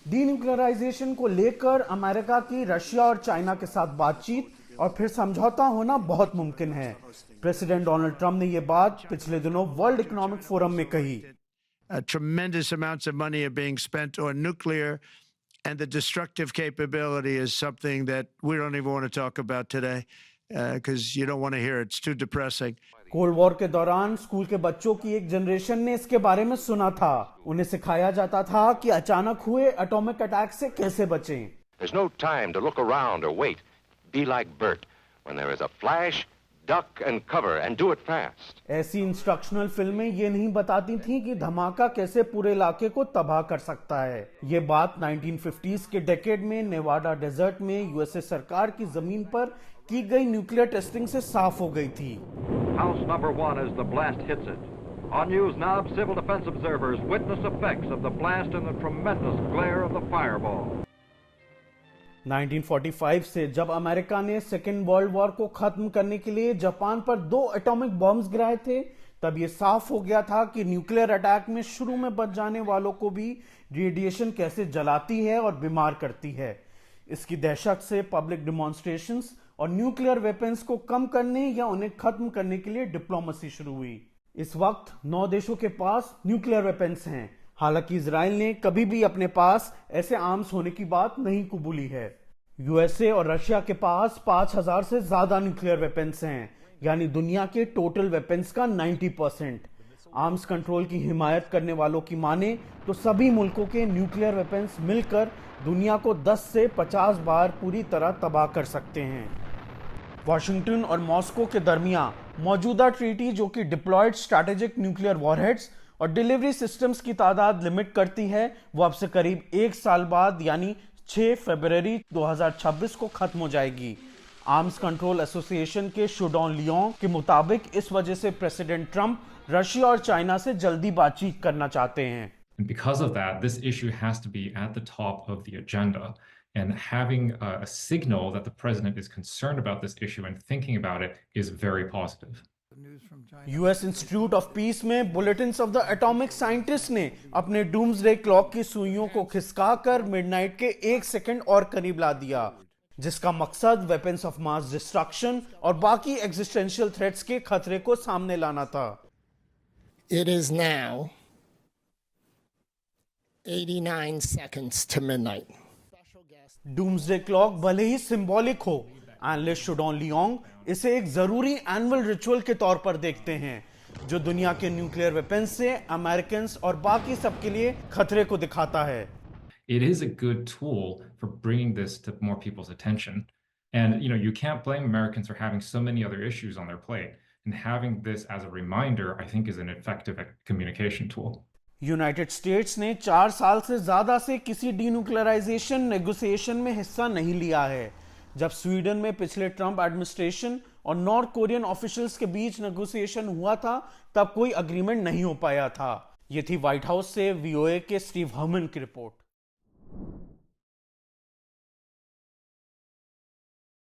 Denuclearisation को लेकर America की रशिया और चाइना के साथ बातचीत और फिर समझौता होना बहुत मुमकिन है। प्रेसिडेंट डोनाल्ड ट्रंप ने यह बात पिछले दिनों वर्ल्ड इकोनॉमिक फोरम में कही। Tremendous amounts of money are being spent on nuclear, and the destructive capability is something that we don't even want to talk about today because you don't want to hear it. It's too depressing. Cold war के दौरान school के बच्चों की एक generation ने इसके बारे में सुना था। उन्हें सिखाया जाता था कि अचानक हुए एटॉमिक अटैक से कैसे बचें। There's no time to look around or wait. Be like Bert. When there is a flash, duck and cover and do it fast. ऐसी इंस्ट्रक्शनल फिल्में ये नहीं बताती थीं कि धमाका कैसे पूरे इलाके को तबाह कर सकता है। ये बात 1950s के डेकेड में नेवाडा डेजर्ट में यूएसए सरकार की जमीन पर की गई न्यूक्लियर टेस्टिंग से साफ हो गई थी। House number 1 as the blast hits it. On News Knob, civil defense observers witness effects of the blast and the tremendous glare of the fireball. 1945 से जब अमेरिका ने सेकेंड वर्ल्ड वॉर को खत्म करने के लिए जापान पर 2 एटॉमिक बॉम्ब्स गिराए थे, तब यह साफ हो गया था कि न्यूक्लियर अटैक में शुरू में बच जाने वालों को भी रेडिएशन कैसे जलाती है और बीमार करती है। इसकी दहशत से पब्लिक डिमॉन्स्ट्रेशंस और न्यूक्लियर वेपन्स को कम करने या उन्हें खत्म करने के लिए डिप्लोमेसी शुरू हुई। इस वक्त 9 देशों के पास न्यूक्लियर वेपन्स हैं। हालांकि इजराइल ने कभी भी अपने पास ऐसे आर्म्स होने की बात नहीं कबूली है। यूएसए और रशिया के पास 5000 से ज्यादा न्यूक्लियर वेपन्स हैं, यानी दुनिया के टोटल वेपन्स का 90%। आर्म्स कंट्रोल की हिमायत करने वालों की माने तो सभी मुल्कों के न्यूक्लियर वेपन्स मिलकर दुनिया को 10 से 50 बार पूरी तरह तबाह कर सकते हैं। वाशिंगटन और मॉस्को के दरमियान मौजूदा ट्रीटी, जो कि डिप्लॉयड स्ट्रैटेजिक न्यूक्लियर वॉरहेड्स और डिलीवरी सिस्टम्स की तादाद लिमिट करती है, वो अब से करीब 1 साल बाद यानी 6 फरवरी 2026 को खत्म हो जाएगी। आर्म्स कंट्रोल एसोसिएशन के शुडॉन लियोन के मुताबिक इस वजह से प्रेसिडेंट ट्रंप रशिया और चाइना से जल्दी बातचीत करना चाहते हैं। And because of that, this issue has to be at the top of the agenda. And having a signal that the president is concerned about this issue and thinking about it is very positive. US Institute of Peace में bulletins of the atomic scientist ने अपने doomsday clock की सुइयों को खिसकाकर midnight के 1 second और करीब ला दिया, जिसका मकसद वेपन्स ऑफ मास डिस्ट्रक्शन और बाकी एग्जिस्टेंशियल थ्रेट्स के खतरे को सामने लाना था। It is now 89 seconds to midnight. Doomsday clock भले ही सिंबॉलिक हो, एनालिस्ट शुडॉन लियोंग इसे एक जरूरी एनुअल रिचुअल के तौर पर देखते हैं, जो दुनिया के न्यूक्लियर वेपन्स से अमेरिकन और बाकी सबके लिए खतरे को दिखाता है। It is a good tool for bringing this to more people's attention. And, you can't blame Americans for having so many other issues on their plate. And having this as a reminder, I think, is an effective communication tool. United states ने 4 साल से ज्यादा से किसी denuclearisation negotiation में हिस्सा नहीं लिया है। जब स्वीडन में पिछले ट्रंप एडमिनिस्ट्रेशन और नॉर्थ कोरियन ऑफिशियल्स के बीच नेगोशिएशन हुआ था, तब कोई अग्रीमेंट नहीं हो पाया था। ये थी व्हाइट हाउस से वीओए के स्टीव हर्मन की रिपोर्ट।